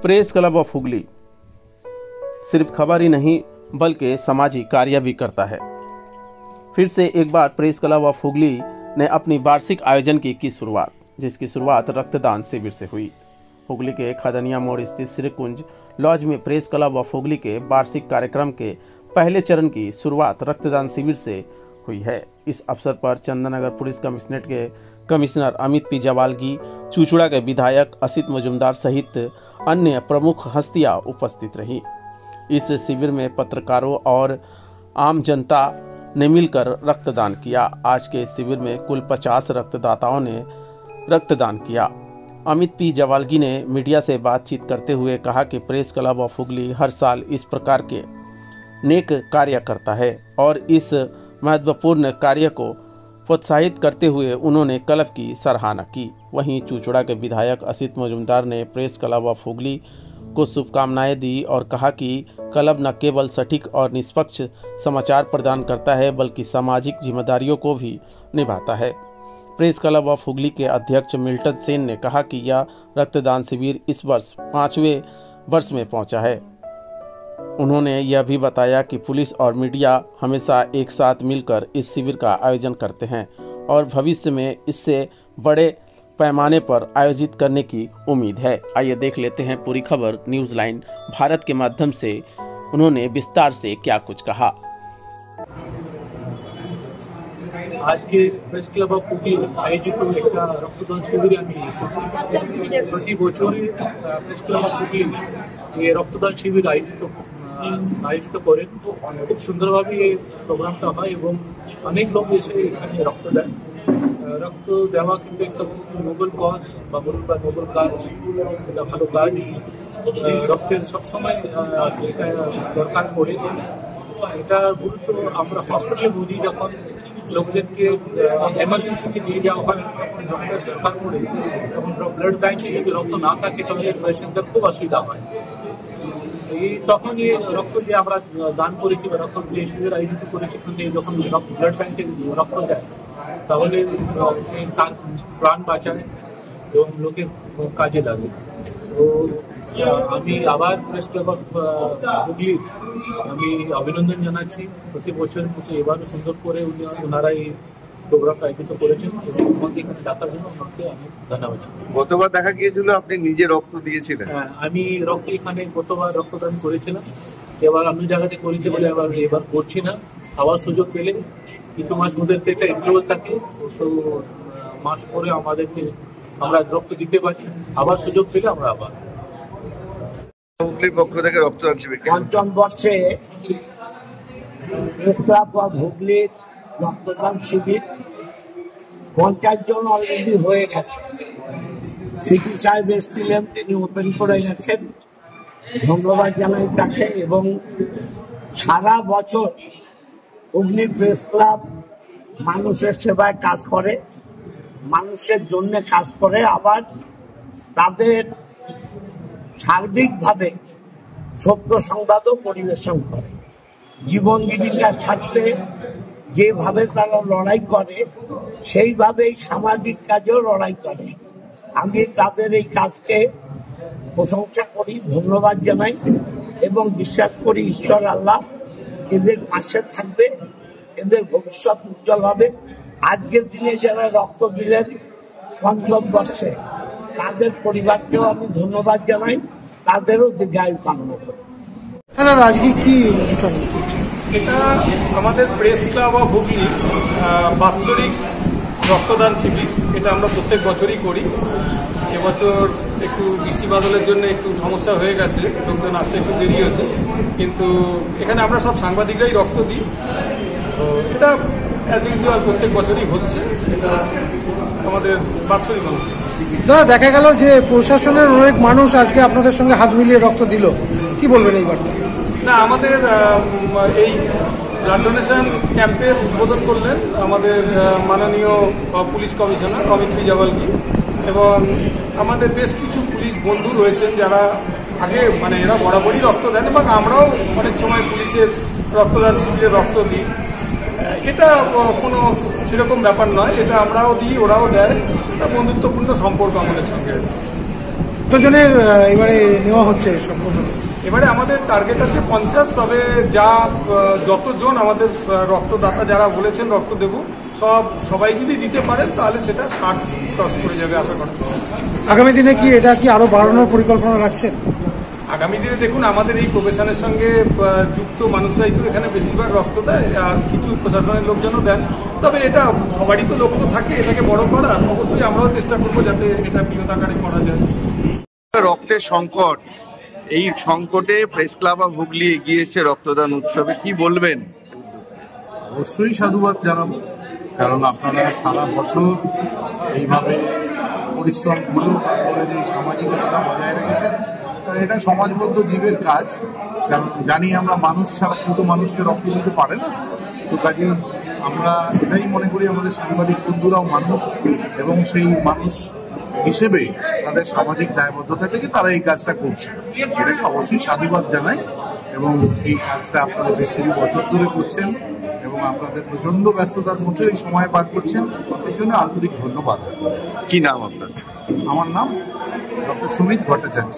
Press club of Hooghly सिर्फ खबर ही नहीं बल्कि सामाजिक कार्य भी करता है। फिर से एक बार प्रेस क्लब ऑफ हुगली ने अपनी वार्षिक आयोजन की शुरुआत, जिसकी शुरुआत रक्तदान शिविर से हुई। हुगली के खदनिया मोड़ स्थित श्रीकुंज लॉज में प्रेस क्लब ऑफ हुगली के वार्षिक कार्यक्रम के पहले चरण की शुरुआत रक्तदान शिविर से हुई है। इस अवसर पर चंदननगर पुलिस कमिश्नरेट के कमिश्नर अमित पी जवालगी, चूचुड़ा के विधायक असित मजुमदार सहित अन्य प्रमुख हस्तियां उपस्थित रहीं। इस शिविर में पत्रकारों और आम जनता ने मिलकर रक्तदान किया। आज के शिविर में कुल 50 रक्तदाताओं ने रक्तदान किया। अमित पी जवालगी ने मीडिया से बातचीत करते हुए कहा कि प्रेस क्लब ऑफ हुगली हर साल इस प्रकार के नेक कार्य करता है और इस महत्वपूर्ण कार्य को प्रोत्साहित करते हुए उन्होंने क्लब की सराहना की। वहीं चूचुड़ा के विधायक असित मजुमदार ने प्रेस क्लब ऑफ हुगली को शुभकामनाएं दी और कहा कि क्लब न केवल सटीक और निष्पक्ष समाचार प्रदान करता है बल्कि सामाजिक जिम्मेदारियों को भी निभाता है। प्रेस क्लब ऑफ हुगली के अध्यक्ष मिल्टन सेन ने कहा कि यह रक्तदान शिविर इस वर्ष 5वें वर्ष में पहुंचा है। उन्होंने यह भी बताया कि पुलिस और मीडिया हमेशा एक साथ मिलकर इस शिविर का आयोजन करते हैं और भविष्य में इससे बड़े पैमाने पर आयोजित करने की उम्मीद है। आइए देख लेते हैं पूरी खबर न्यूज़ लाइन भारत के माध्यम से उन्होंने विस्तार से क्या कुछ कहा। आज के प्रेस क्लब ऑफ हुगली आयोजित একটা রক্তদান শিবিরে আমি এসেছি। প্রতি বছরই প্রেস ক্লাব অফ হুগলি এই রক্তদান শিবির আয়োজিত করেন। খুব সুন্দরভাবে এই প্রোগ্রামটা হয় এবং অনেক লোক এসে এখানে রক্ত দেয়। রক্ত দেওয়া কিন্তু একটা নোবেল কজ বা বলুন বা নোবেল কাজ, এটা ভালো কাজ। রক্তের সবসময় দরকার পড়ে। এটা গুরুত্ব আমরা হসপিটালে বুঝি যখন লোকজনকে এমার্জেন্সিতে নিয়ে যাওয়া হয়, তখন রক্তের দরকার পড়ে, তখন ব্লাড ব্যাঙ্কে যদি রক্ত না থাকে তাহলে পেশেন্টদের খুব অসুবিধা হয়। তখন এই রক্ত যে আমরা দান করেছি বা রক্ত যে শিবির আয়োজিত করেছি কিন্তু যখন ব্লাড ব্যাঙ্কে রক্ত দেয় তাহলে তার প্রাণ বাঁচায় এবং লোকের কাজে লাগে। তো আমি আবার প্রেস ক্লাব অফ হুগলি আমি অভিনন্দন জানাচ্ছি। প্রতি বছরের মতো এবারও সুন্দর করে ওনারা এই প্রোগ্রামটা আয়োজিত করেছেন এবং আমাকে এখানে ডাকার জন্য ওনাকে আমি ধন্যবাদ। গতবার দেখা গিয়েছিল আপনি নিজে রক্ত দিয়েছিলেন। হ্যাঁ, আমি রক্ত এখানে গতবার রক্তদান করেছিলাম, এবার আমি জায়গাতে করেছি বলে এবার করছি না। আবার সুযোগ পেলে কিছু মাস মধ্যে একটা ইন্টারভিউ থাকে, তো মাস পরে আমরা রক্ত দিতে পারি। আবার সুযোগ পেলে আমরা আবার হুগলির পক্ষ থেকে রক্তদান শিবির পঞ্চম বর্ষে প্রেস ক্লাব অফ হুগলির রক্তদান শিবির 50 জন অলরেডি হয়ে গেছে। সিপি সাহেব এসেছিলেন, তিনি ওপেন করে গেছেন, ধন্যবাদ জানাই তাকে। এবং সারা বছর হুগলি প্রেস ক্লাব মানুষের সেবায় কাজ করে, মানুষের জন্য কাজ করে, আবার তাদের সার্বিকভাবে সত্য সংবাদও পরিবেশন করে। জীবন জীবিকার স্বার্থে যেভাবে তারা লড়াই করে সেইভাবেই সামাজিক কাজেও লড়াই করে। আমি তাদের এই কাজকে প্রশংসা করি, ধন্যবাদ জানাই এবং বিশ্বাস করি ঈশ্বর আল্লাহ এদের পাশে থাকবে, এদের ভবিষ্যৎ উজ্জ্বল হবে। আজকের দিনে যারা রক্ত দিলেন পঞ্চম বর্ষে তাদের পরিবারকেও আমি ধন্যবাদ জানাই, তাদেরও দীর্ঘায়ু কামনা করি। দাদা, আজকে কি অনুষ্ঠান? এটা আমাদের প্রেস ক্লাব অফ হুগলি বাৎসরিক রক্তদান শিবির। এটা আমরা প্রত্যেক বছরই করি। এবছর একটু বৃষ্টি বাদলের জন্য একটু সমস্যা হয়ে গেছে, লোকজন আসতে একটু দেরি হয়েছে, কিন্তু এখানে আমরা সব সাংবাদিকরাই রক্ত দিই। তো এটা অ্যাজ ইউজুয়াল প্রত্যেক বছরই হচ্ছে, এটা আমাদের বাৎসরিক অনুষ্ঠান। দাদা, দেখা গেল যে প্রশাসনের অনেক মানুষ আজকে আপনাদের সঙ্গে হাত মিলিয়ে রক্ত দিল, কি বলবেন এই বার্তা? না, আমাদের এই ব্লাড ডোনেশন ক্যাম্পের উদ্বোধন করলেন আমাদের মাননীয় police commissioner Amit P Jawalgi এবং আমাদের বেশ কিছু পুলিশ বন্ধু রয়েছেন যারা আগে এরা বরাবরই রক্ত দেন এবং আমরাও অনেক সময় পুলিশের রক্তদান শিবিরে রক্ত দিই। এটা কোনো সেরকম ব্যাপার নয়, এটা আমরাও দিই, ওরাও দেয়, এটা বন্ধুত্বপূর্ণ সম্পর্ক আমাদের সঙ্গে। কতজনের এবারে নেওয়া হচ্ছে সম্পূর্ণ? এবারে আমাদের টার্গেট আছে 50, তবে যতজন আমাদের রক্তদাতা যারা বলেছেন রক্ত দেব সবাই যদি দিতে পারেন তাহলে সেটা 60 ক্রস করে যাবে আশা করা। আগামী দিনে কি এটা কি আরো বাড়ানোর পরিকল্পনা রাখছেন? আগামী দিনে দেখুন, আমাদের এই প্রফেশনের সঙ্গে যুক্ত মানুষরাই তো এখানে বেশিরভাগ রক্ত দেয়, আর কিছু প্রশাসনের লোকজনও দেন। তবে এটা সবারই তো লক্ষ্য থাকে এটাকে বড় করার, অবশ্যই আমরাও চেষ্টা করবো যাতে এটা বৃহৎ আকারে করা যায়। রক্তের সংকট, এই সংকটে প্রেস ক্লাব অফ হুগলি এগিয়ে এসেছে রক্তদান উৎসবে, কি বলবেন? অবশ্যই সাধুবাদ জানাবো, কারণ আপনারা সারা বছর এইভাবে পরিশ্রম করেও তারপরে এই সামাজিকতা বজায় রেখেছেন। কারণ এটা সমাজবদ্ধ জীবের কাজ, কারণ জানি আমরা মানুষ ছাড়া ছোট মানুষকে রক্ত দিতে পারে না। তো কাজেই আমরা এটাই মনে করি আমাদের সাংবাদিক বন্ধুরাও মানুষ, এবং সেই মানুষ হিসেবে তাদের সামাজিক দায়বদ্ধতা থেকে তারা এই কাজটা করছে। এটাকে অবশ্যই সাধুবাদ জানাই, এবং এই কাজটা আপনারা বেশ কিছু বছর ধরে করছেন এবং আপনাদের প্রচন্ড ব্যস্ততার মধ্যে এই সময় পার করছেন, এর জন্য আন্তরিক ধন্যবাদ। কি নাম আপনার? আমার নাম ডক্টর সুমিত ভট্টাচার্য।